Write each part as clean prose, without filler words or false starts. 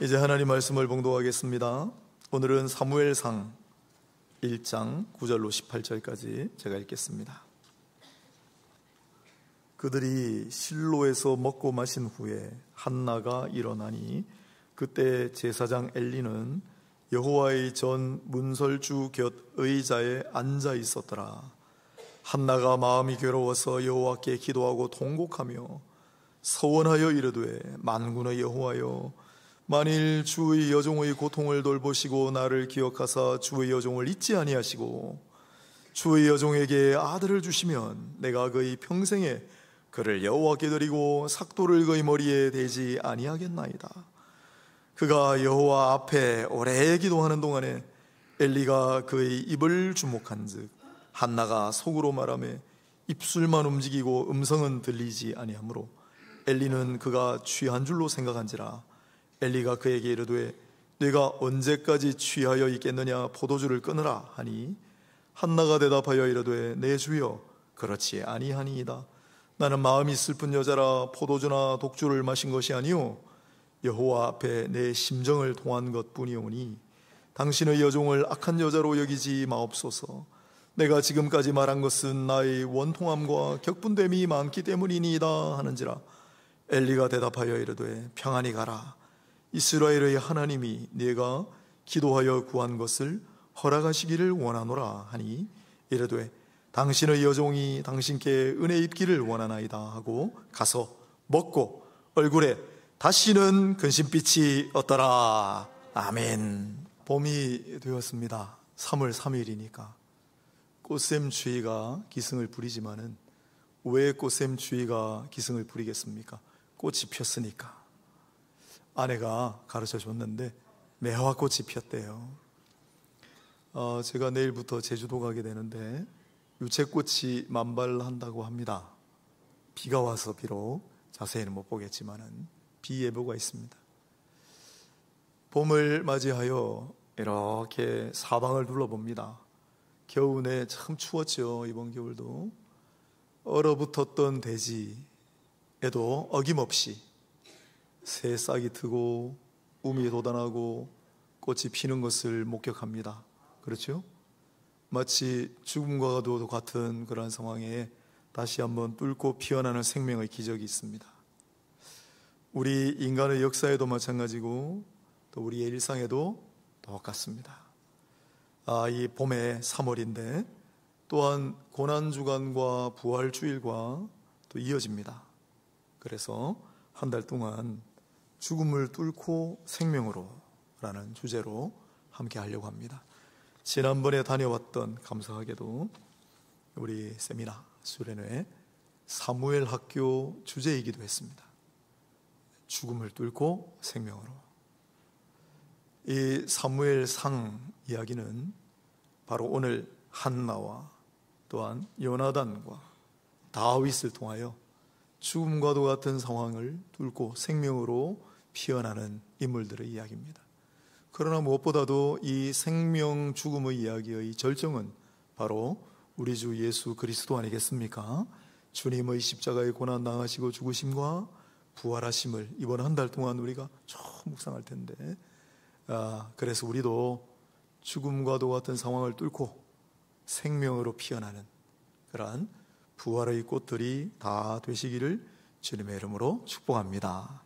이제 하나님 말씀을 봉독하겠습니다. 오늘은 사무엘상 1장 9절로 18절까지 제가 읽겠습니다. 그들이 실로에서 먹고 마신 후에 한나가 일어나니 그때 제사장 엘리는 여호와의 전 문설주 곁 의자에 앉아 있었더라. 한나가 마음이 괴로워서 여호와께 기도하고 통곡하며 서원하여 이르되, 만군의 여호와여, 만일 주의 여종의 고통을 돌보시고 나를 기억하사 주의 여종을 잊지 아니하시고 주의 여종에게 아들을 주시면 내가 그의 평생에 그를 여호와께 드리고 삭도를 그의 머리에 대지 아니하겠나이다. 그가 여호와 앞에 오래 기도하는 동안에 엘리가 그의 입을 주목한즉 한나가 속으로 말하며 입술만 움직이고 음성은 들리지 아니하므로 엘리는 그가 취한 줄로 생각한지라. 엘리가 그에게 이르되, 네가 언제까지 취하여 있겠느냐? 포도주를 끊으라 하니 한나가 대답하여 이르되, 내 주여, 그렇지 아니하니이다. 나는 마음이 슬픈 여자라 포도주나 독주를 마신 것이 아니오 여호와 앞에 내 심정을 통한 것뿐이오니 당신의 여종을 악한 여자로 여기지 마옵소서. 내가 지금까지 말한 것은 나의 원통함과 격분됨이 많기 때문이니이다 하는지라. 엘리가 대답하여 이르되, 평안히 가라. 이스라엘의 하나님이 네가 기도하여 구한 것을 허락하시기를 원하노라 하니 이르되, 당신의 여종이 당신께 은혜 입기를 원하나이다 하고 가서 먹고 얼굴에 다시는 근심빛이 없더라. 아멘. 봄이 되었습니다. 3월 3일이니까 꽃샘추위가 기승을 부리지만은 왜 꽃샘추위가 기승을 부리겠습니까? 꽃이 폈으니까. 아내가 가르쳐 줬는데 매화꽃이 폈대요. 제가 내일부터 제주도 가게 되는데 유채꽃이 만발한다고 합니다. 비가 와서 비록 자세히는 못 보겠지만은 비 예보가 있습니다. 봄을 맞이하여 이렇게 사방을 둘러봅니다. 겨우내 참 추웠죠. 이번 겨울도 얼어붙었던 대지에도 어김없이 새싹이 트고 움이 돋아나고 꽃이 피는 것을 목격합니다. 그렇죠? 마치 죽음과도 같은 그런 상황에 다시 한번 뚫고 피어나는 생명의 기적이 있습니다. 우리 인간의 역사에도 마찬가지고 또 우리의 일상에도 똑같습니다. 이 봄의 3월인데 또한 고난주간과 부활주일과 또 이어집니다. 그래서 한 달 동안 죽음을 뚫고 생명으로 라는 주제로 함께 하려고 합니다. 지난번에 다녀왔던, 감사하게도 우리 세미나 수련회 사무엘 학교 주제이기도 했습니다. 죽음을 뚫고 생명으로. 이 사무엘상 이야기는 바로 오늘 한나와 또한 요나단과 다윗을 통하여 죽음과도 같은 상황을 뚫고 생명으로 피어나는 인물들의 이야기입니다. 그러나 무엇보다도 이 생명 죽음의 이야기의 절정은 바로 우리 주 예수 그리스도 아니겠습니까? 주님의 십자가의 고난 당하시고 죽으심과 부활하심을 이번 한 달 동안 우리가 처음 묵상할 텐데, 그래서 우리도 죽음과도 같은 상황을 뚫고 생명으로 피어나는 그러한 부활의 꽃들이 다 되시기를 주님의 이름으로 축복합니다.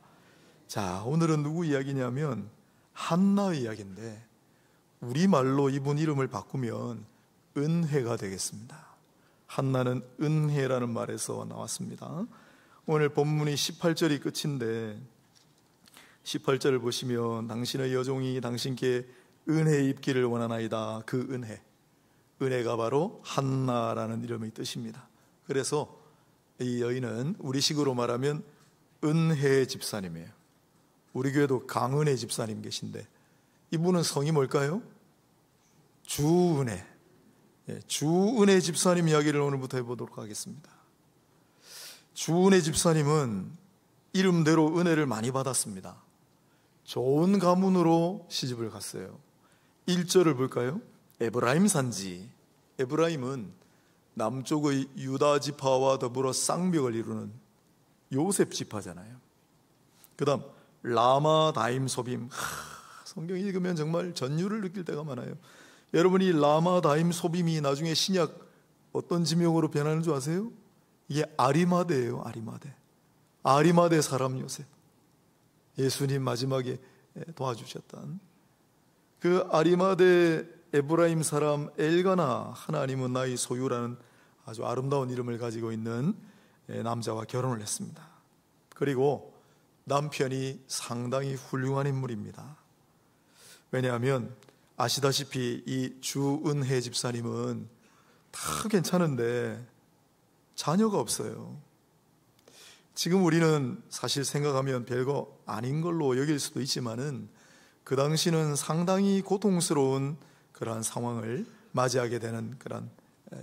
자, 오늘은 누구 이야기냐면 한나의 이야기인데 우리말로 이분 이름을 바꾸면 은혜가 되겠습니다. 한나는 은혜라는 말에서 나왔습니다. 오늘 본문이 18절이 끝인데 18절을 보시면 당신의 여종이 당신께 은혜 입기를 원하나이다. 그 은혜가 바로 한나라는 이름의 뜻입니다. 그래서 이 여인은 우리식으로 말하면 은혜 집사님이에요. 우리 교회도 강은혜 집사님 계신데 이분은 성이 뭘까요? 주은혜. 주은혜 집사님 이야기를 오늘부터 해보도록 하겠습니다. 주은혜 집사님은 이름대로 은혜를 많이 받았습니다. 좋은 가문으로 시집을 갔어요. 1절을 볼까요? 에브라임 산지. 에브라임은 남쪽의 유다 지파와 더불어 쌍벽을 이루는 요셉 지파잖아요. 그 다음 라마 다임 소빔. 성경 읽으면 정말 전율을 느낄 때가 많아요. 여러분이 라마 다임 소빔이 나중에 신약 어떤 지명으로 변하는 줄 아세요? 이게 아리마대예요. 아리마대 사람 요셉. 예수님 마지막에 도와주셨던 그 아리마대 에브라임 사람 엘가나, 하나님은 나의 소유라는 아주 아름다운 이름을 가지고 있는 남자와 결혼을 했습니다. 그리고 남편이 상당히 훌륭한 인물입니다. 왜냐하면 아시다시피 이 주은혜 집사님은 다 괜찮은데 자녀가 없어요. 지금 우리는 사실 생각하면 별거 아닌 걸로 여길 수도 있지만은 그 당시는 상당히 고통스러운 그러한 상황을 맞이하게 되는 그런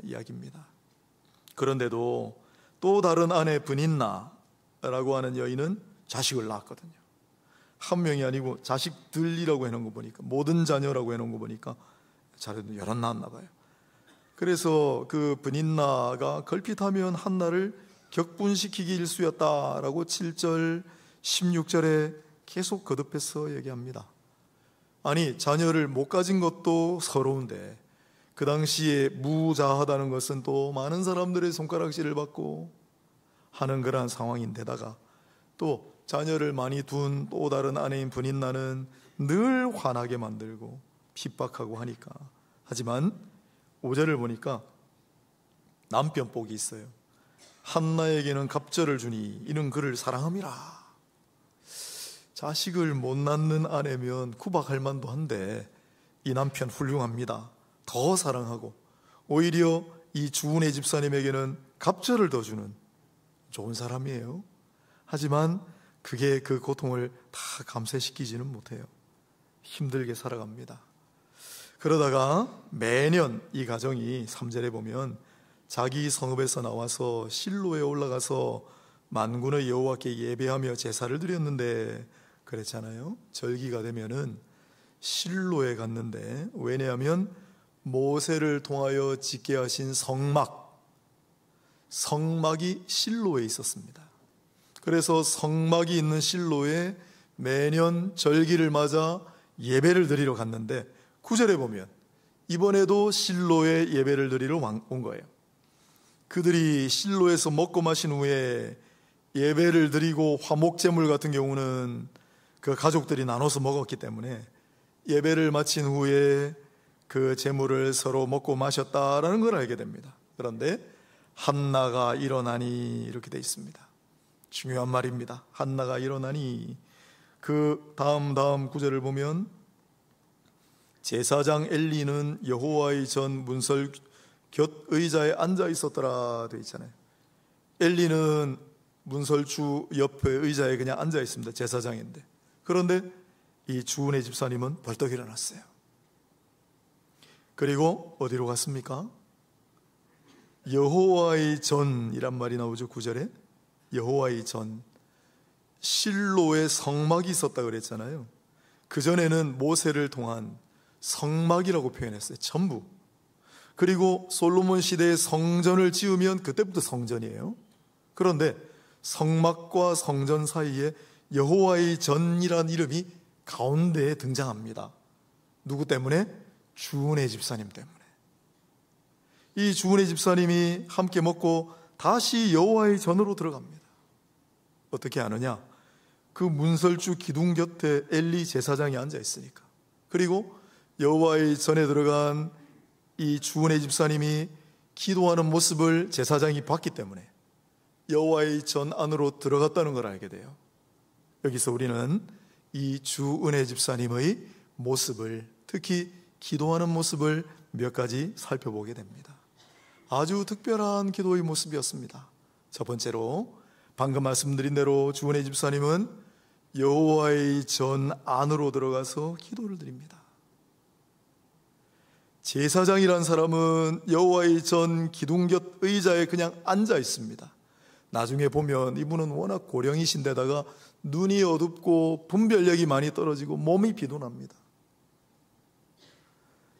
이야기입니다. 그런데도 또 다른 아내 브닌나라고 하는 여인은 자식을 낳았거든요. 한 명이 아니고 자식들이라고 해놓은 거 보니까, 모든 자녀라고 해놓은 거 보니까 자녀도 여럿 낳았나 봐요. 그래서 그 브닌나가 걸핏하면 한나를 격분시키기 일쑤였다라고 7절 16절에 계속 거듭해서 얘기합니다. 아니, 자녀를 못 가진 것도 서러운데 그 당시에 무자하다는 것은 또 많은 사람들의 손가락질을 받고 하는 그러한 상황인데다가 또 자녀를 많이 둔 또 다른 아내인 브닌나는 늘 화나게 만들고 핍박하고 하니까. 하지만 5절을 보니까 남편 복이 있어요. 한나에게는 갑절을 주니 이는 그를 사랑함이라. 자식을 못 낳는 아내면 구박할 만도 한데 이 남편 훌륭합니다. 더 사랑하고 오히려 이 주은혜 집사님에게는 갑절을 더 주는 좋은 사람이에요. 하지만 그게 그 고통을 다 감쇄시키지는 못해요. 힘들게 살아갑니다. 그러다가 매년 이 가정이 3절에 보면 자기 성읍에서 나와서 실로에 올라가서 만군의 여호와께 예배하며 제사를 드렸는데 그랬잖아요. 절기가 되면은 실로에 갔는데, 왜냐하면 모세를 통하여 짓게 하신 성막이 실로에 있었습니다. 그래서 성막이 있는 실로에 매년 절기를 맞아 예배를 드리러 갔는데 9절에 보면 이번에도 실로에 예배를 드리러 온 거예요. 그들이 실로에서 먹고 마신 후에 예배를 드리고 화목제물 같은 경우는 그 가족들이 나눠서 먹었기 때문에 예배를 마친 후에 그 제물을 서로 먹고 마셨다라는 걸 알게 됩니다. 그런데 한나가 일어나니 이렇게 돼 있습니다. 중요한 말입니다. 한나가 일어나니 그 다음 9절을 보면 제사장 엘리는 여호와의 전 문설 곁 의자에 앉아 있었더라 되어 있잖아요. 엘리는 문설주 옆에 의자에 그냥 앉아 있습니다. 제사장인데. 그런데 이 주은혜 집사님은 벌떡 일어났어요. 그리고 어디로 갔습니까? 여호와의 전이란 말이 나오죠. 9절에 여호와의 전, 실로에 성막이 있었다 그랬잖아요. 그전에는 모세를 통한 성막이라고 표현했어요. 전부. 그리고 솔로몬 시대에 성전을 지으면 그때부터 성전이에요. 그런데 성막과 성전 사이에 여호와의 전이라는 이름이 가운데에 등장합니다. 누구 때문에? 주은혜 집사님 때문에. 이 주은혜 집사님이 함께 먹고 다시 여호와의 전으로 들어갑니다. 어떻게 아느냐? 그 문설주 기둥 곁에 엘리 제사장이 앉아 있으니까. 그리고 여호와의 전에 들어간 이 주은혜 집사님이 기도하는 모습을 제사장이 봤기 때문에 여호와의 전 안으로 들어갔다는 걸 알게 돼요. 여기서 우리는 이 주은혜 집사님의 모습을, 특히 기도하는 모습을 몇 가지 살펴보게 됩니다. 아주 특별한 기도의 모습이었습니다. 첫 번째로 방금 말씀드린 대로 주은혜 집사님은 여호와의 전 안으로 들어가서 기도를 드립니다. 제사장이란 사람은 여호와의 전 기둥 곁 의자에 그냥 앉아 있습니다. 나중에 보면 이분은 워낙 고령이신데다가 눈이 어둡고 분별력이 많이 떨어지고 몸이 비둔합니다.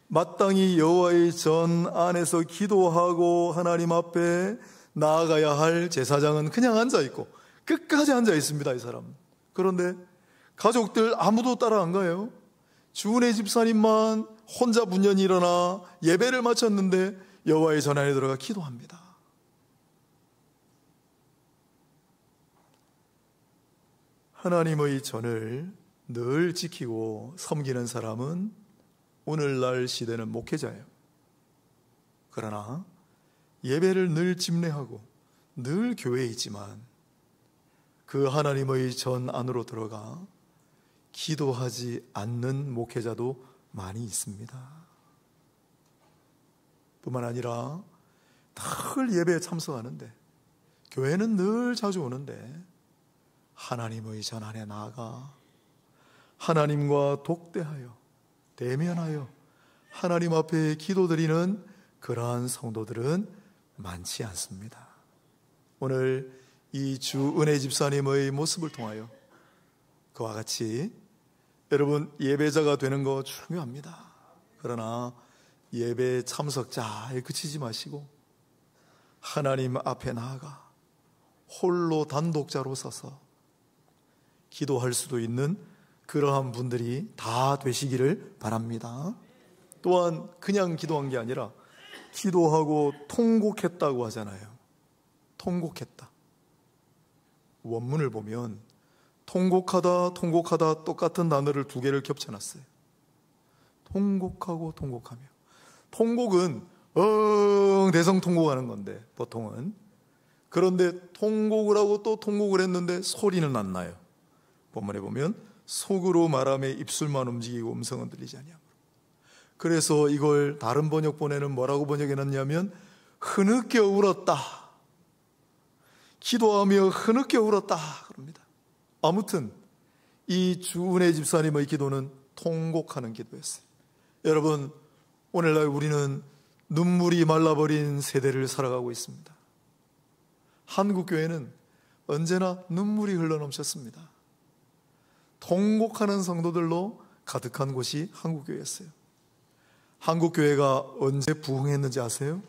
마땅히 여호와의 전 안에서 기도하고 하나님 앞에 나아가야 할 제사장은 그냥 앉아 있고 끝까지 앉아 있습니다. 이 사람. 그런데 가족들 아무도 따라 안 가요. 주은혜 집사님만 혼자 분연히 일어나 예배를 마쳤는데 여호와의 전 안에 들어가 기도합니다. 하나님의 전을 늘 지키고 섬기는 사람은 오늘날 시대는 목회자예요. 그러나 예배를 늘 집례하고 늘 교회에 있지만 그 하나님의 전 안으로 들어가 기도하지 않는 목회자도 많이 있습니다. 뿐만 아니라 늘 예배에 참석하는데, 교회는 늘 자주 오는데 하나님의 전 안에 나아가 하나님과 독대하여 대면하여 하나님 앞에 기도드리는 그러한 성도들은 많지 않습니다. 오늘 이 주은혜 집사님의 모습을 통하여 그와 같이 여러분 예배자가 되는 거 중요합니다. 그러나 예배 참석자에 그치지 마시고 하나님 앞에 나아가 홀로 단독자로 서서 기도할 수도 있는 그러한 분들이 다 되시기를 바랍니다. 또한 그냥 기도한 게 아니라 기도하고 통곡했다고 하잖아요. 통곡했다. 원문을 보면 통곡하다 똑같은 단어를 두 개를 겹쳐놨어요. 통곡하고 통곡하며. 통곡은 대성통곡하는 건데 보통은. 그런데 통곡을 하고 또 통곡을 했는데 소리는 안 나요. 본문에 보면 속으로 말하며 입술만 움직이고 음성은 들리지 아니하므로. 그래서 이걸 다른 번역본에는 뭐라고 번역해놨냐면 흐느껴 울었다. 기도하며 흐느껴 울었다 그럽니다. 아무튼 이 주은혜 집사님의 기도는 통곡하는 기도였어요. 여러분, 오늘날 우리는 눈물이 말라버린 세대를 살아가고 있습니다. 한국교회는 언제나 눈물이 흘러넘쳤습니다. 통곡하는 성도들로 가득한 곳이 한국교회였어요. 한국교회가 언제 부흥했는지 아세요?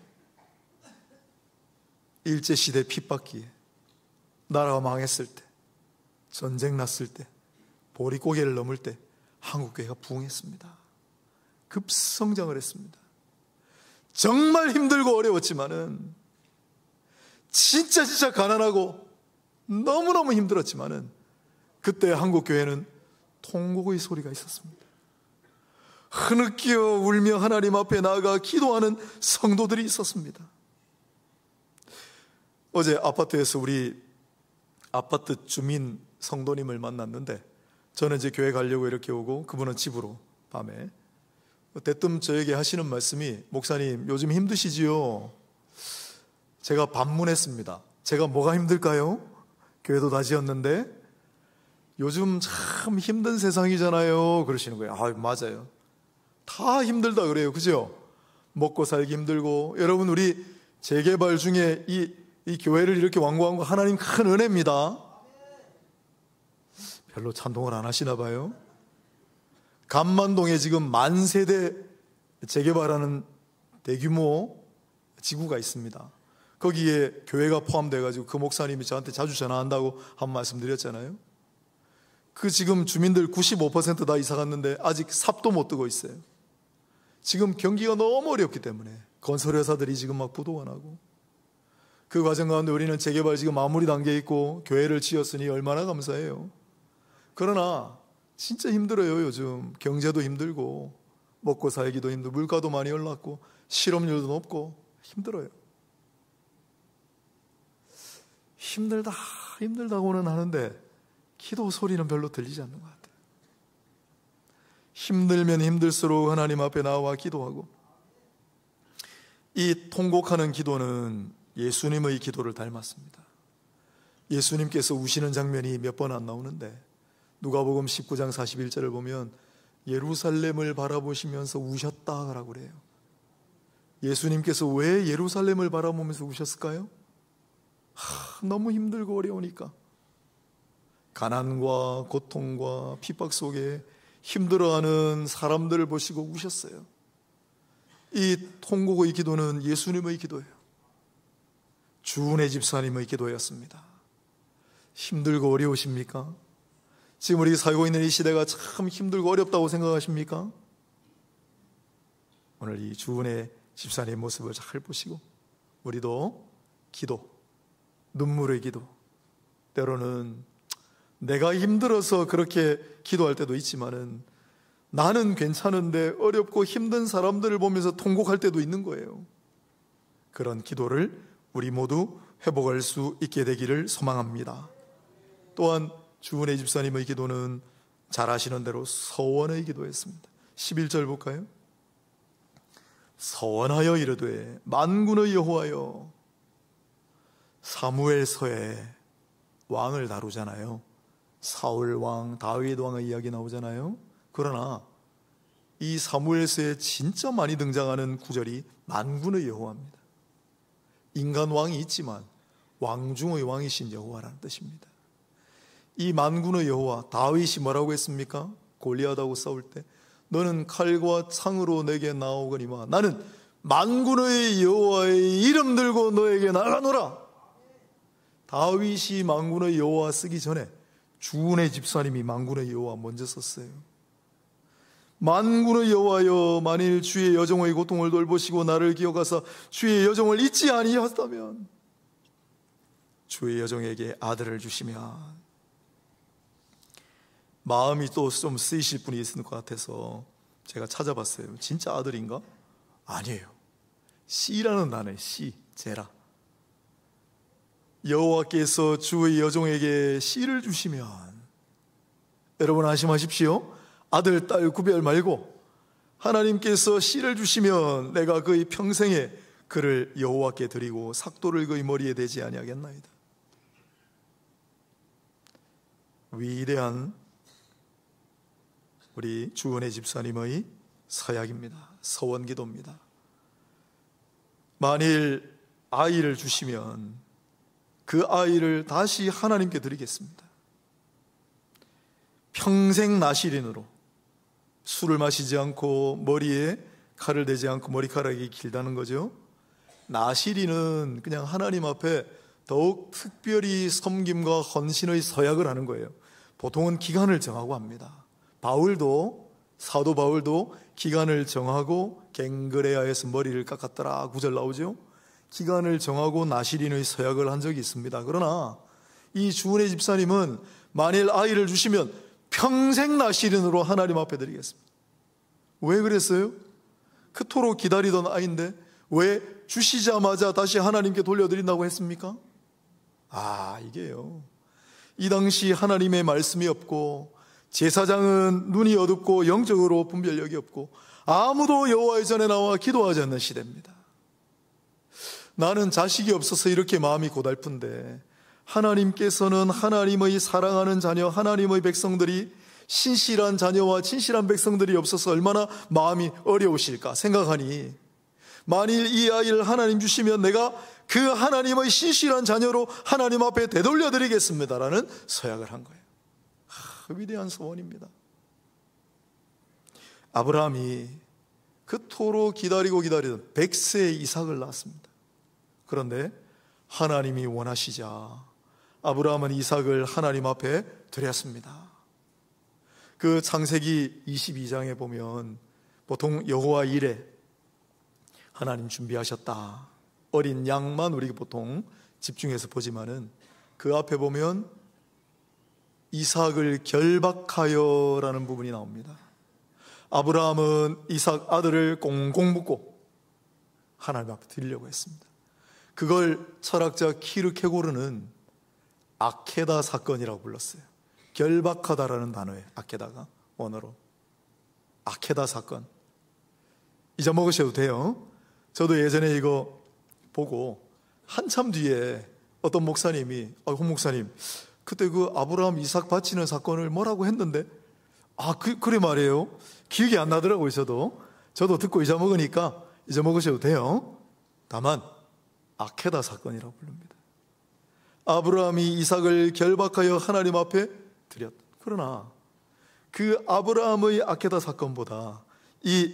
일제시대 핍박기에, 나라가 망했을 때, 전쟁 났을 때, 보릿고개를 넘을 때 한국교회가 부흥했습니다. 급성장을 했습니다. 정말 힘들고 어려웠지만은, 진짜 가난하고 너무너무 힘들었지만은 그때 한국교회는 통곡의 소리가 있었습니다. 흐느끼어 울며 하나님 앞에 나아가 기도하는 성도들이 있었습니다. 어제 아파트에서 우리 아파트 주민 성도님을 만났는데, 저는 이제 교회 가려고 이렇게 오고 그분은 집으로 밤에 대뜸 저에게 하시는 말씀이, 목사님 요즘 힘드시지요? 제가 반문했습니다. 제가 뭐가 힘들까요? 교회도 다 지었는데 요즘 참 힘든 세상이잖아요 그러시는 거예요. 아, 맞아요. 다 힘들다 그래요. 그죠? 먹고 살기 힘들고. 여러분, 우리 재개발 중에 이 교회를 이렇게 완공한 거 하나님 큰 은혜입니다. 별로 찬동을 안 하시나 봐요. 감만동에 지금 만세대 재개발하는 대규모 지구가 있습니다. 거기에 교회가 포함돼가지고 그 목사님이 저한테 자주 전화한다고 한 말씀 드렸잖아요. 그 지금 주민들 95% 다 이사 갔는데 아직 삽도 못 뜨고 있어요. 지금 경기가 너무 어렵기 때문에 건설회사들이 지금 막 부도가나고, 그 과정 가운데 우리는 재개발 지금 마무리 단계에 있고 교회를 지었으니 얼마나 감사해요. 그러나 진짜 힘들어요. 요즘 경제도 힘들고 먹고 살기도 힘들고 물가도 많이 올랐고 실업률도 높고 힘들어요. 힘들다고는 하는데 기도 소리는 별로 들리지 않는 것 같아요. 힘들면 힘들수록 하나님 앞에 나와 기도하고, 이 통곡하는 기도는 예수님의 기도를 닮았습니다. 예수님께서 우시는 장면이 몇 번 안 나오는데 누가복음 19장 41절을 보면 예루살렘을 바라보시면서 우셨다라고 그래요. 예수님께서 왜 예루살렘을 바라보면서 우셨을까요? 너무 힘들고 어려우니까. 가난과 고통과 핍박 속에 힘들어하는 사람들을 보시고 우셨어요. 이 통곡의 기도는 예수님의 기도예요. 주은혜 집사님의 기도였습니다. 힘들고 어려우십니까? 지금 우리 살고 있는 이 시대가 참 힘들고 어렵다고 생각하십니까? 오늘 이 주은혜 집사님의 모습을 잘 보시고 우리도 기도, 눈물의 기도, 때로는 내가 힘들어서 그렇게 기도할 때도 있지만은 나는 괜찮은데 어렵고 힘든 사람들을 보면서 통곡할 때도 있는 거예요. 그런 기도를 우리 모두 회복할 수 있게 되기를 소망합니다. 또한 주은혜 집사님의 기도는 잘 아시는 대로 서원의 기도였습니다. 11절 볼까요? 서원하여 이르되 만군의 여호와여. 사무엘서에 왕을 다루잖아요. 사울 왕, 다윗 왕의 이야기 나오잖아요. 그러나 이 사무엘서에 진짜 많이 등장하는 구절이 만군의 여호와입니다. 인간 왕이 있지만 왕 중의 왕이신 여호와라는 뜻입니다. 이 만군의 여호와, 다윗이 뭐라고 했습니까? 골리앗하고 싸울 때 너는 칼과 창으로 내게 나오거니와 나는 만군의 여호와의 이름 들고 너에게 나가노라. 다윗이 만군의 여호와 쓰기 전에 주은혜 집사님이 만군의 여호와 먼저 썼어요. 만군의 여호와여, 만일 주의 여종의 고통을 돌보시고 나를 기억하사 주의 여종을 잊지 아니하셨다면 주의 여종에게 아들을 주시면. 마음이 또 좀 쓰이실 분이 있을 것 같아서 제가 찾아봤어요. 진짜 아들인가? 아니에요. 씨라는 단어에 씨, 제라. 여호와께서 주의 여종에게 씨를 주시면, 여러분 안심하십시오. 아들, 딸 구별 말고 하나님께서 씨를 주시면 내가 그의 평생에 그를 여호와께 드리고 삭도를 그의 머리에 대지 아니하겠나이다. 위대한 우리 주은혜 집사님의 서약입니다. 서원기도입니다. 만일 아이를 주시면 그 아이를 다시 하나님께 드리겠습니다. 평생 나시린으로 술을 마시지 않고 머리에 칼을 대지 않고 머리카락이 길다는 거죠. 나시린은 그냥 하나님 앞에 더욱 특별히 섬김과 헌신의 서약을 하는 거예요. 보통은 기간을 정하고 합니다. 바울도, 사도 바울도 기간을 정하고 갱그레아에서 머리를 깎았더라 9절 나오죠. 기간을 정하고 나시린의 서약을 한 적이 있습니다. 그러나 이 주은혜 집사님은 만일 아이를 주시면 평생 나시린으로 하나님 앞에 드리겠습니다. 왜 그랬어요? 그토록 기다리던 아이인데 왜 주시자마자 다시 하나님께 돌려드린다고 했습니까? 이게요, 이 당시 하나님의 말씀이 없고 제사장은 눈이 어둡고 영적으로 분별력이 없고 아무도 여호와의 전에 나와 기도하지 않는 시대입니다. 나는 자식이 없어서 이렇게 마음이 고달픈데 하나님께서는 하나님의 사랑하는 자녀, 하나님의 백성들이 신실한 자녀와 진실한 백성들이 없어서 얼마나 마음이 어려우실까 생각하니, 만일 이 아이를 하나님 주시면 내가 그 하나님의 신실한 자녀로 하나님 앞에 되돌려 드리겠습니다라는 서약을 한 거예요. 위대한 소원입니다. 아브라함이 그토록 기다리고 기다리던 100세의 이삭을 낳았습니다. 그런데 하나님이 원하시자 아브라함은 이삭을 하나님 앞에 드렸습니다. 그 창세기 22장에 보면 보통 여호와 일에 하나님 준비하셨다, 어린 양만 우리가 보통 집중해서 보지만은 그 앞에 보면 이삭을 결박하여라는 부분이 나옵니다. 아브라함은 이삭 아들을 꽁꽁 묶고 하나님 앞에 드리려고 했습니다. 그걸 철학자 키르케고르는 아케다 사건이라고 불렀어요. 결박하다라는 단어예요. 아케다가 원어로 아케다 사건. 잊어먹으셔도 돼요. 저도 예전에 이거 보고 한참 뒤에 어떤 목사님이 홍 목사님, 그때 그 아브라함 이삭 바치는 사건을 뭐라고 했는데 그래 말이에요. 기억이 안 나더라고요. 저도 듣고 잊어먹으니까 잊어먹으셔도 돼요. 다만 아케다 사건이라고 부릅니다. 아브라함이 이삭을 결박하여 하나님 앞에 드렸다. 그러나 그 아브라함의 아케다 사건보다 이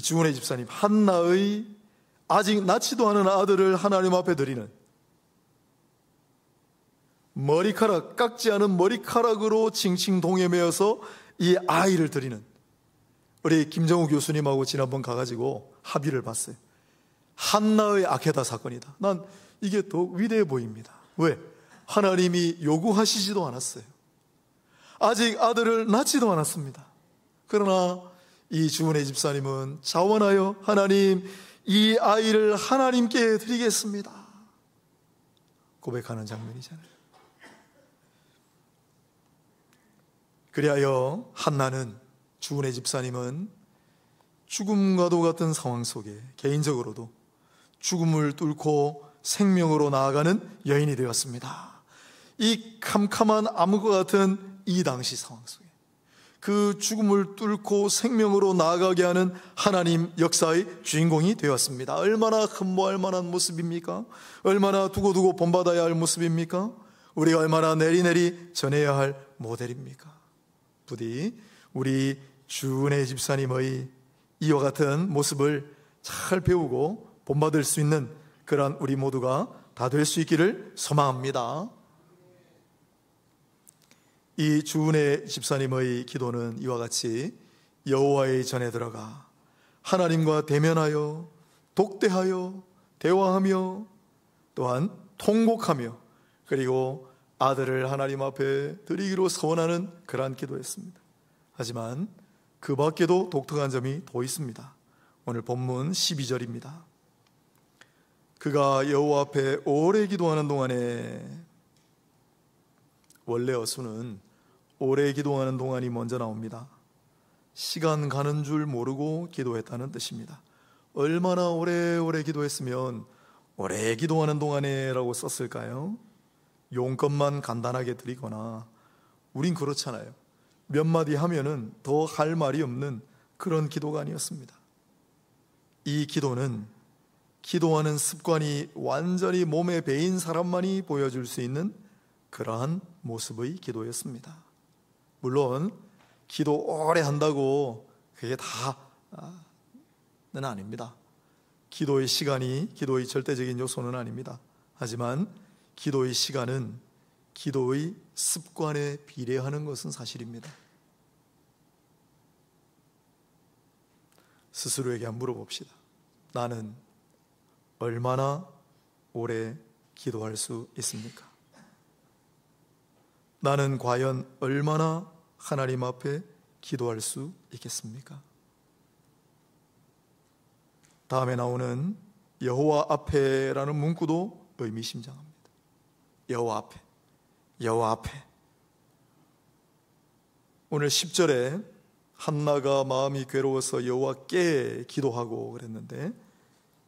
주은혜 집사님 한나의 아직 낳지도 않은 아들을 하나님 앞에 드리는 머리카락, 깎지 않은 머리카락으로 칭칭 동여매어서 이 아이를 드리는, 우리 김정우 교수님하고 지난번 가가지고 합의를 봤어요. 한나의 아케다 사건이다. 난 이게 더 위대해 보입니다. 왜? 하나님이 요구하시지도 않았어요. 아직 아들을 낳지도 않았습니다. 그러나 이 주은혜 집사님은 자원하여 하나님, 이 아이를 하나님께 드리겠습니다 고백하는 장면이잖아요. 그리하여 한나는, 주은혜 집사님은 죽음과도 같은 상황 속에 개인적으로도 죽음을 뚫고 생명으로 나아가는 여인이 되었습니다. 이 캄캄한 암흑과 같은 이 당시 상황 속에 그 죽음을 뚫고 생명으로 나아가게 하는 하나님 역사의 주인공이 되었습니다. 얼마나 흠모할 만한 모습입니까? 얼마나 두고두고 본받아야 할 모습입니까? 우리가 얼마나 내리내리 전해야 할 모델입니까? 부디 우리 주은혜 집사님의 이와 같은 모습을 잘 배우고 본받을 수 있는 그러한 우리 모두가 다 될 수 있기를 소망합니다. 이 주은혜 집사님의 기도는 이와 같이 여호와의 전에 들어가 하나님과 대면하여 독대하여 대화하며 또한 통곡하며 그리고 아들을 하나님 앞에 드리기로 서원하는 그러한 기도였습니다. 하지만 그 밖에도 독특한 점이 더 있습니다. 오늘 본문 12절입니다. 그가 여호와 앞에 오래 기도하는 동안에, 원래 어수는 오래 기도하는 동안이 먼저 나옵니다. 시간 가는 줄 모르고 기도했다는 뜻입니다. 얼마나 오래 기도했으면 오래 기도하는 동안에 라고 썼을까요? 용건만 간단하게 드리거나, 우린 그렇잖아요. 몇 마디 하면은 더 할 말이 없는 그런 기도가 아니었습니다. 이 기도는 기도하는 습관이 완전히 몸에 배인 사람만이 보여줄 수 있는 그러한 모습의 기도였습니다. 물론 기도 오래 한다고 그게 다는 아닙니다. 기도의 시간이 기도의 절대적인 요소는 아닙니다. 하지만 기도의 시간은 기도의 습관에 비례하는 것은 사실입니다. 스스로에게 한번 물어봅시다. 나는 얼마나 오래 기도할 수 있습니까? 나는 과연 얼마나 하나님 앞에 기도할 수 있겠습니까? 다음에 나오는 여호와 앞에라는 문구도 의미심장합니다. 여호와 앞에, 여호와 앞에. 오늘 10절에 한나가 마음이 괴로워서 여호와께 기도하고 그랬는데,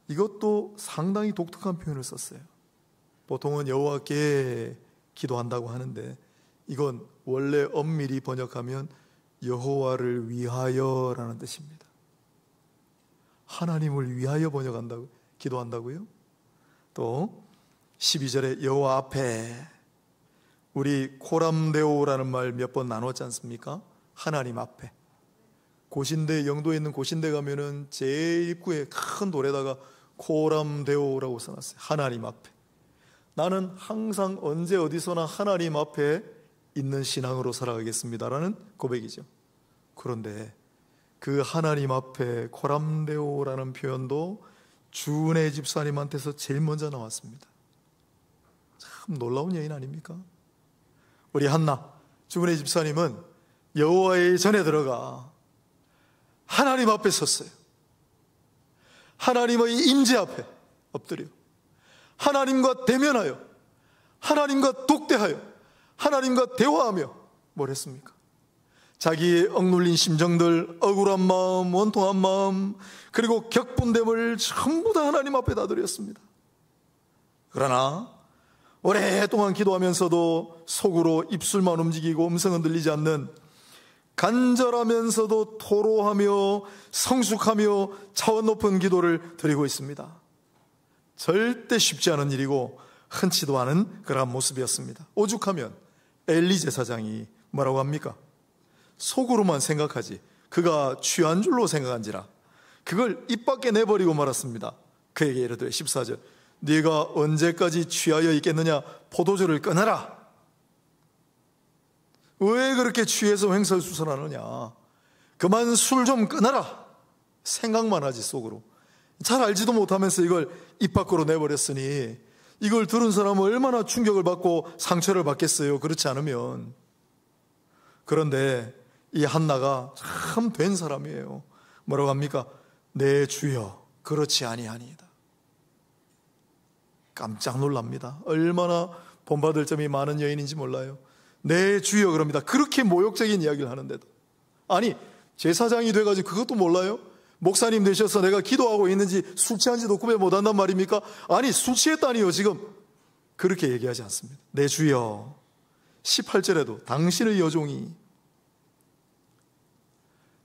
이것도 상당히 독특한 표현을 썼어요. 보통은 여호와께 기도한다고 하는데 이건 원래 엄밀히 번역하면 여호와를 위하여라는 뜻입니다. 하나님을 위하여 번역한다고, 기도한다고요? 또 12절에 여호와 앞에, 우리 코람데오라는 말 몇 번 나눴지 않습니까? 하나님 앞에. 고신대, 영도에 있는 고신대 가면은 제일 입구에 큰 돌에다가 코람데오라고 써놨어요. 하나님 앞에. 나는 항상 언제 어디서나 하나님 앞에 있는 신앙으로 살아가겠습니다라는 고백이죠. 그런데 그 하나님 앞에 코람데오라는 표현도 주은혜 집사님한테서 제일 먼저 나왔습니다. 참 놀라운 여인 아닙니까? 우리 한나, 주은혜 집사님은 여호와의 전에 들어가 하나님 앞에 섰어요. 하나님의 임재 앞에 엎드려 하나님과 대면하여 하나님과 독대하여 하나님과 대화하며 뭘 했습니까? 자기의 억눌린 심정들, 억울한 마음, 원통한 마음, 그리고 격분됨을 전부 다 하나님 앞에 다 드렸습니다. 그러나 오랫동안 기도하면서도 속으로 입술만 움직이고 음성은 들리지 않는, 간절하면서도 토로하며 성숙하며 차원 높은 기도를 드리고 있습니다. 절대 쉽지 않은 일이고 흔치도 않은 그러한 모습이었습니다. 오죽하면 엘리 제사장이 뭐라고 합니까? 속으로만 생각하지 그가 취한 줄로 생각한지라 그걸 입 밖에 내버리고 말았습니다. 그에게 이르되 14절, 네가 언제까지 취하여 있겠느냐? 포도주를 끊어라. 왜 그렇게 취해서 횡설수설하느냐? 그만 술 좀 끊어라. 생각만 하지 속으로. 잘 알지도 못하면서 이걸 입 밖으로 내버렸으니 이걸 들은 사람은 얼마나 충격을 받고 상처를 받겠어요. 그렇지 않으면. 그런데 이 한나가 참 된 사람이에요. 뭐라고 합니까? 내 주여 그렇지 아니하니이다. 깜짝 놀랍니다. 얼마나 본받을 점이 많은 여인인지 몰라요. 내 주여 그럽니다. 그렇게 모욕적인 이야기를 하는데도. 아니 제사장이 돼가지고 그것도 몰라요? 목사님 되셔서 내가 기도하고 있는지 술 취한지도 구별 못한단 말입니까? 아니 술 취했다니요 지금. 그렇게 얘기하지 않습니다. 내 주여. 18절에도 당신의 여종이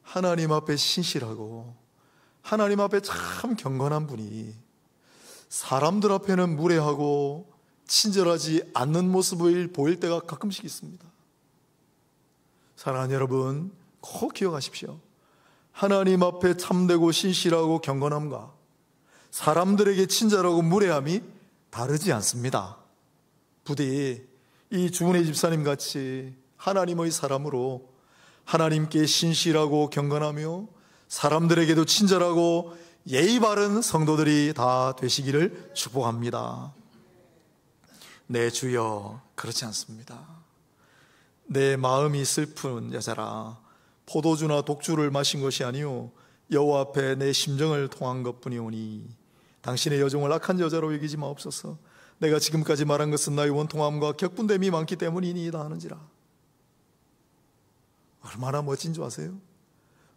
하나님 앞에 신실하고 하나님 앞에 참 경건한 분이 사람들 앞에는 무례하고 친절하지 않는 모습을 보일 때가 가끔씩 있습니다. 사랑하는 여러분, 꼭 기억하십시오. 하나님 앞에 참되고 신실하고 경건함과 사람들에게 친절하고 무례함이 다르지 않습니다. 부디 이 주은혜 집사님 같이 하나님의 사람으로 하나님께 신실하고 경건하며 사람들에게도 친절하고 예의 바른 성도들이 다 되시기를 축복합니다. 내 주여 그렇지 않습니다. 내 마음이 슬픈 여자라 포도주나 독주를 마신 것이 아니요 여호와 앞에 내 심정을 통한 것뿐이오니 당신의 여종을 악한 여자로 여기지 마옵소서. 내가 지금까지 말한 것은 나의 원통함과 격분됨이 많기 때문이니이다 하는지라. 얼마나 멋진 줄 아세요?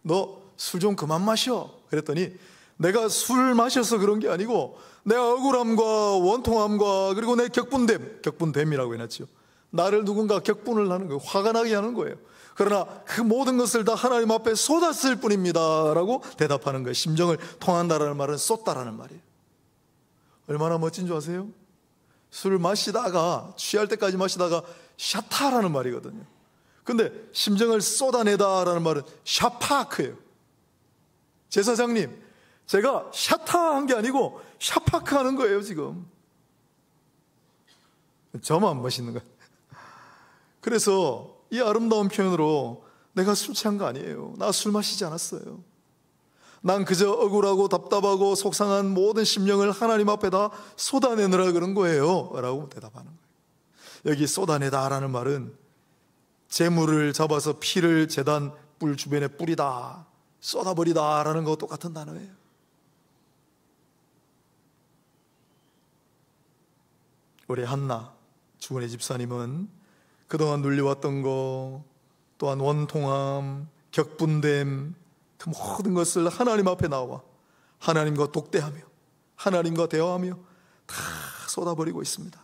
너 술 좀 그만 마셔. 그랬더니 내가 술 마셔서 그런 게 아니고 내 억울함과 원통함과 그리고 내 격분됨이라고 해놨죠. 나를 누군가 격분을 하는 거예요. 화가 나게 하는 거예요. 그러나 그 모든 것을 다 하나님 앞에 쏟았을 뿐입니다 라고 대답하는 거예요. 심정을 통한다라는 말은 쏟다라는 말이에요. 얼마나 멋진 줄 아세요? 술 마시다가 취할 때까지 마시다가 샤타라는 말이거든요. 근데 심정을 쏟아내다라는 말은 샤파크예요. 제사장님, 제가 샤타한 게 아니고 샤파크 하는 거예요 지금. 저만 멋있는 거예요. 그래서 이 아름다운 표현으로 내가 술 취한 거 아니에요. 나 술 마시지 않았어요. 난 그저 억울하고 답답하고 속상한 모든 심령을 하나님 앞에 다 쏟아내느라 그런 거예요 라고 대답하는 거예요. 여기 쏟아내다라는 말은 재물을 잡아서 피를 제단 뿔 주변에 뿌리다, 쏟아버리다라는 것과 똑같은 단어예요. 우리 한나 주은혜 집사님은 그동안 눌려왔던 거, 또한 원통함, 격분됨, 그 모든 것을 하나님 앞에 나와 하나님과 독대하며 하나님과 대화하며 다 쏟아버리고 있습니다.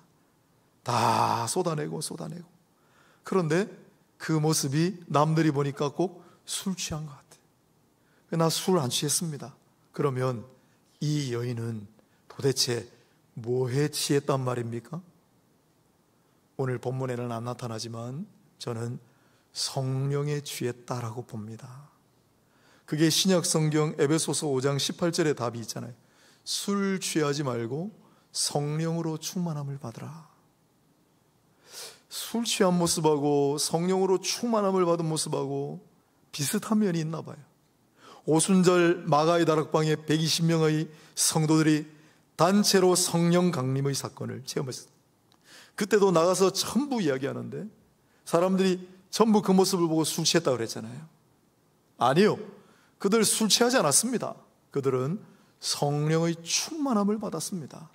다 쏟아내고. 그런데 그 모습이 남들이 보니까 꼭 술 취한 것 같아요. 나 술 안 취했습니다. 그러면 이 여인은 도대체 뭐에 취했단 말입니까? 오늘 본문에는 안 나타나지만 저는 성령에 취했다라고 봅니다. 그게 신약 성경 에베소서 5장 18절에 답이 있잖아요. 술 취하지 말고 성령으로 충만함을 받으라. 술 취한 모습하고 성령으로 충만함을 받은 모습하고 비슷한 면이 있나 봐요. 오순절 마가의 다락방에 120명의 성도들이 단체로 성령 강림의 사건을 체험했어요. 그때도 나가서 전부 이야기하는데 사람들이 전부 그 모습을 보고 술 취했다고 그랬잖아요. 아니요. 그들 술 취하지 않았습니다. 그들은 성령의 충만함을 받았습니다.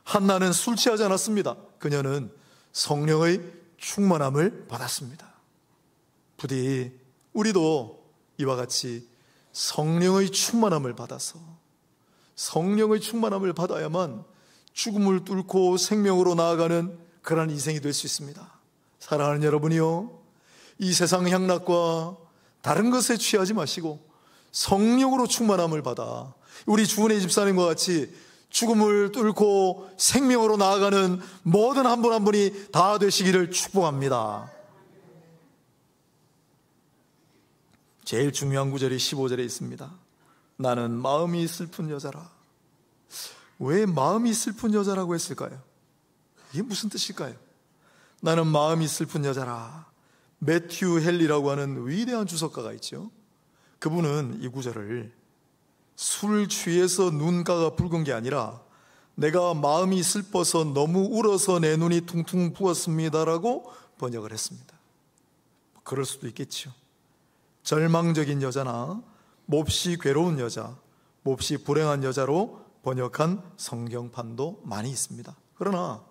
한나는 술 취하지 않았습니다. 그녀는 성령의 충만함을 받았습니다. 부디 우리도 이와 같이 성령의 충만함을 받아서 성령의 충만함을 받아야만 죽음을 뚫고 생명으로 나아가는 그런 인생이 될 수 있습니다. 사랑하는 여러분이요, 이 세상 향락과 다른 것에 취하지 마시고 성령으로 충만함을 받아 우리 주은혜 집사님과 같이 죽음을 뚫고 생명으로 나아가는 모든 한 분 한 분이 다 되시기를 축복합니다. 제일 중요한 구절이 15절에 있습니다. 나는 마음이 슬픈 여자라. 왜 마음이 슬픈 여자라고 했을까요? 이게 무슨 뜻일까요? 나는 마음이 슬픈 여자라. 매튜 헨리라고 하는 위대한 주석가가 있죠. 그분은 이 구절을 술 취해서 눈가가 붉은 게 아니라 내가 마음이 슬퍼서 너무 울어서 내 눈이 퉁퉁 부었습니다라고 번역을 했습니다. 그럴 수도 있겠죠. 절망적인 여자나 몹시 괴로운 여자, 몹시 불행한 여자로 번역한 성경판도 많이 있습니다. 그러나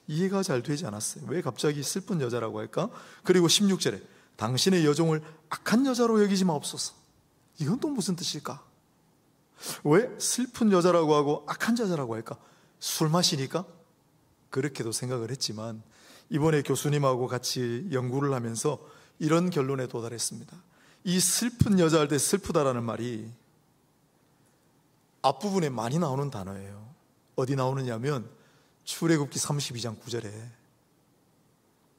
이해가 잘 되지 않았어요. 왜 갑자기 슬픈 여자라고 할까? 그리고 16절에 당신의 여종을 악한 여자로 여기지 마옵소서. 이건 또 무슨 뜻일까? 왜 슬픈 여자라고 하고 악한 여자라고 할까? 술 마시니까? 그렇게도 생각을 했지만 이번에 교수님하고 같이 연구를 하면서 이런 결론에 도달했습니다. 이 슬픈 여자 할 때 슬프다라는 말이 앞부분에 많이 나오는 단어예요. 어디 나오느냐면 출애굽기 32장 9절에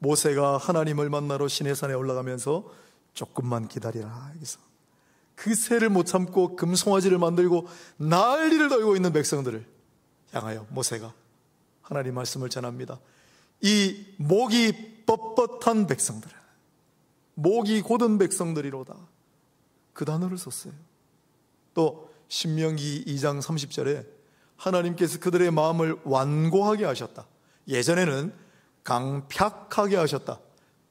모세가 하나님을 만나러 시내산에 올라가면서 조금만 기다리라. 여기서 그 새를 못 참고 금송아지를 만들고 난리를 떨고 있는 백성들을 향하여 모세가 하나님 말씀을 전합니다. 이 목이 뻣뻣한 백성들, 목이 곧은 백성들이로다. 그 단어를 썼어요. 또 신명기 2장 30절에 하나님께서 그들의 마음을 완고하게 하셨다. 예전에는 강팍하게 하셨다.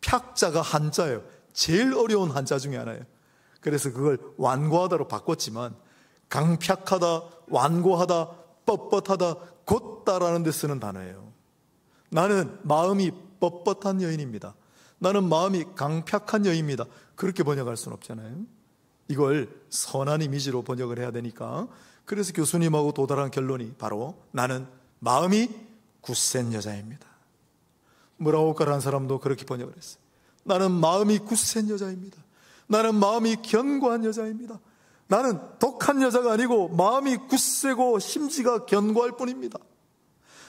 팍자가 한자예요. 제일 어려운 한자 중에 하나예요. 그래서 그걸 완고하다로 바꿨지만 강팍하다, 완고하다, 뻣뻣하다, 곧다라는 데 쓰는 단어예요. 나는 마음이 뻣뻣한 여인입니다. 나는 마음이 강팍한 여인입니다. 그렇게 번역할 수는 없잖아요. 이걸 선한 이미지로 번역을 해야 되니까. 그래서 교수님하고 도달한 결론이 바로 나는 마음이 굳센 여자입니다. 무라오카라는 사람도 그렇게 번역을 했어요. 나는 마음이 굳센 여자입니다. 나는 마음이 견고한 여자입니다. 나는 독한 여자가 아니고 마음이 굳세고 심지가 견고할 뿐입니다.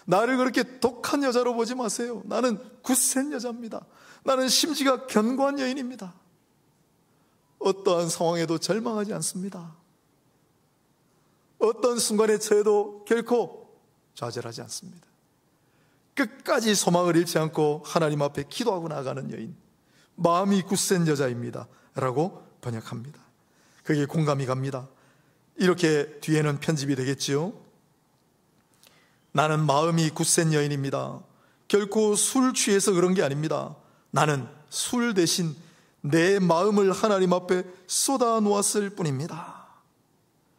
나를 그렇게 독한 여자로 보지 마세요. 나는 굳센 여자입니다. 나는 심지가 견고한 여인입니다. 어떠한 상황에도 절망하지 않습니다. 어떤 순간에 처해도 결코 좌절하지 않습니다. 끝까지 소망을 잃지 않고 하나님 앞에 기도하고 나아가는 여인, 마음이 굳센 여자입니다 라고 번역합니다. 그게 공감이 갑니다. 이렇게 뒤에는 편집이 되겠지요. 나는 마음이 굳센 여인입니다. 결코 술 취해서 그런 게 아닙니다. 나는 술 대신 내 마음을 하나님 앞에 쏟아 놓았을 뿐입니다.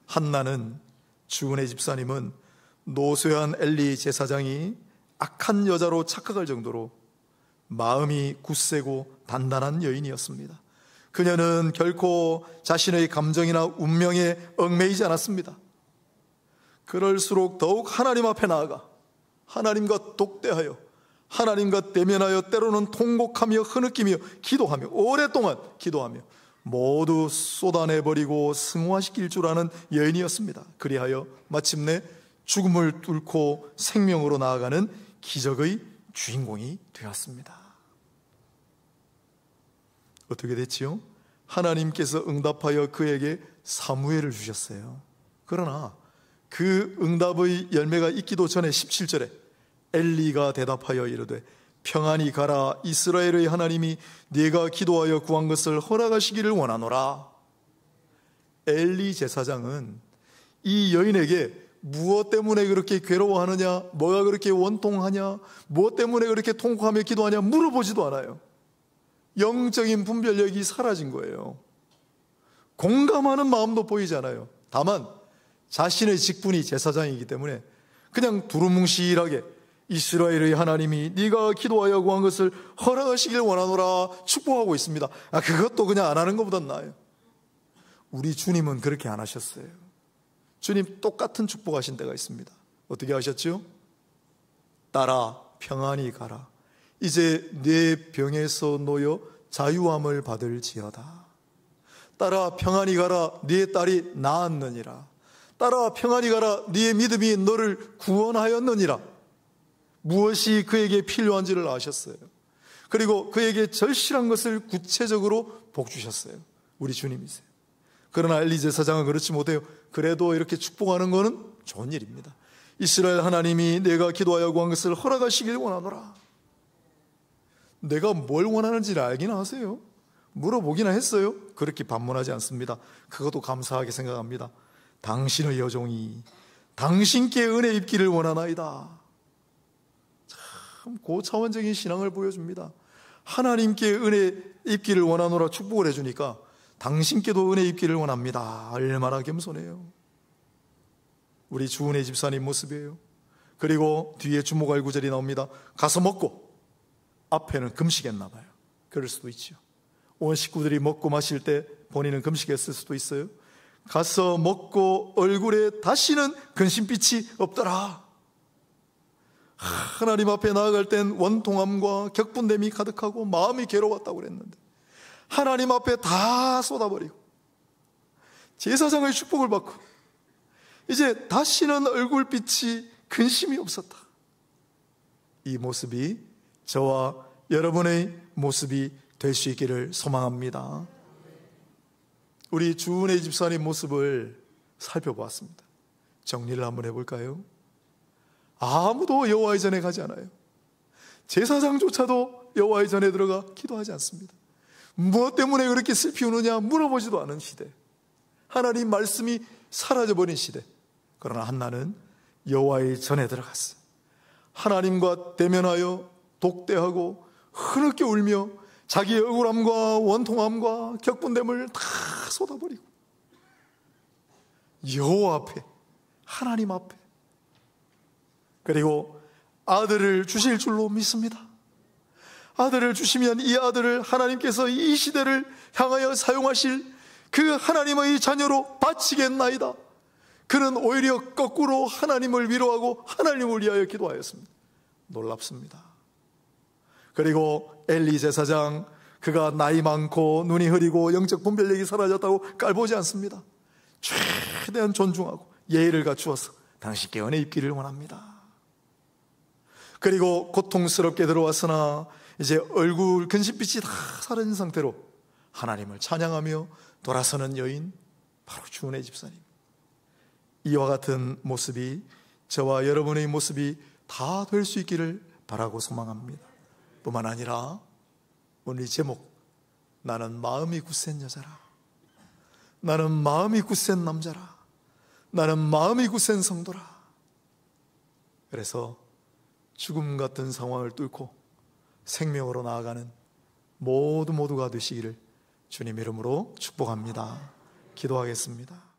한나는, 주은혜 집사님은 노쇠한 엘리 제사장이 악한 여자로 착각할 정도로 마음이 굳세고 단단한 여인이었습니다. 그녀는 결코 자신의 감정이나 운명에 얽매이지 않았습니다. 그럴수록 더욱 하나님 앞에 나아가 하나님과 독대하여 하나님과 대면하여 때로는 통곡하며 흐느끼며 기도하며 오랫동안 기도하며 모두 쏟아내버리고 승화시킬 줄 아는 여인이었습니다. 그리하여 마침내 죽음을 뚫고 생명으로 나아가는 기적의 주인공이 되었습니다. 어떻게 됐지요? 하나님께서 응답하여 그에게 사무엘을 주셨어요. 그러나 그 응답의 열매가 있기도 전에 17절에 엘리가 대답하여 이르되 평안히 가라. 이스라엘의 하나님이 네가 기도하여 구한 것을 허락하시기를 원하노라. 엘리 제사장은 이 여인에게 무엇 때문에 그렇게 괴로워하느냐, 뭐가 그렇게 원통하냐, 무엇 때문에 그렇게 통곡하며 기도하냐 물어보지도 않아요. 영적인 분별력이 사라진 거예요. 공감하는 마음도 보이지 않아요. 다만 자신의 직분이 제사장이기 때문에 그냥 두루뭉실하게 이스라엘의 하나님이 네가 기도하여 구한 것을 허락하시길 원하노라 축복하고 있습니다. 그것도 그냥 안 하는 것보단 나아요. 우리 주님은 그렇게 안 하셨어요. 주님 똑같은 축복하신 때가 있습니다. 어떻게 하셨죠? 따라 평안히 가라. 이제 네 병에서 놓여 자유함을 받을지어다. 따라 평안히 가라. 네 딸이 나았느니라. 따라 평안히 가라. 네 믿음이 너를 구원하였느니라. 무엇이 그에게 필요한지를 아셨어요. 그리고 그에게 절실한 것을 구체적으로 복주셨어요. 우리 주님이세요. 그러나 엘리 제사장은 그렇지 못해요. 그래도 이렇게 축복하는 것은 좋은 일입니다. 이스라엘 하나님이 내가 기도하여 구한 것을 허락하시길 원하노라. 내가 뭘 원하는지를 알긴 아세요. 물어보기나 했어요. 그렇게 반문하지 않습니다. 그것도 감사하게 생각합니다. 당신의 여종이 당신께 은혜 입기를 원하나이다. 참 고차원적인 신앙을 보여줍니다. 하나님께 은혜 입기를 원하노라 축복을 해주니까 당신께도 은혜 입기를 원합니다. 얼마나 겸손해요. 우리 주은혜 집사님 모습이에요. 그리고 뒤에 주목할 구절이 나옵니다. 가서 먹고, 앞에는 금식했나 봐요. 그럴 수도 있죠. 온 식구들이 먹고 마실 때 본인은 금식했을 수도 있어요. 가서 먹고 얼굴에 다시는 근심빛이 없더라. 하나님 앞에 나아갈 땐 원통함과 격분됨이 가득하고 마음이 괴로웠다고 그랬는데 하나님 앞에 다 쏟아버리고 제사장의 축복을 받고 이제 다시는 얼굴빛이 근심이 없었다. 이 모습이 저와 여러분의 모습이 될 수 있기를 소망합니다. 우리 주은혜 집사님 모습을 살펴보았습니다. 정리를 한번 해볼까요? 아무도 여호와의 전에 가지 않아요. 제사장조차도 여호와의 전에 들어가 기도하지 않습니다. 무엇 때문에 그렇게 슬피 우느냐 물어보지도 않은 시대, 하나님 말씀이 사라져버린 시대. 그러나 한나는 여호와의 전에 들어갔어요. 하나님과 대면하여 독대하고 흐느껴 울며 자기의 억울함과 원통함과 격분됨을 다 쏟아버리고 여호와 앞에, 하나님 앞에, 그리고 아들을 주실 줄로 믿습니다. 아들을 주시면 이 아들을 하나님께서 이 시대를 향하여 사용하실 그 하나님의 자녀로 바치겠나이다. 그는 오히려 거꾸로 하나님을 위로하고 하나님을 위하여 기도하였습니다. 놀랍습니다. 그리고 엘리 제사장, 그가 나이 많고 눈이 흐리고 영적 분별력이 사라졌다고 깔보지 않습니다. 최대한 존중하고 예의를 갖추어서 당신께 은혜 입기를 원합니다. 그리고 고통스럽게 들어왔으나 이제 얼굴 근심빛이 다 사라진 상태로 하나님을 찬양하며 돌아서는 여인, 바로 주은혜 집사님. 이와 같은 모습이 저와 여러분의 모습이 다 될 수 있기를 바라고 소망합니다. 뿐만 아니라 오늘 제목, 나는 마음이 굳센 여자라, 나는 마음이 굳센 남자라, 나는 마음이 굳센 성도라. 그래서 죽음 같은 상황을 뚫고 생명으로 나아가는 모두가 되시기를 주님 이름으로 축복합니다. 기도하겠습니다.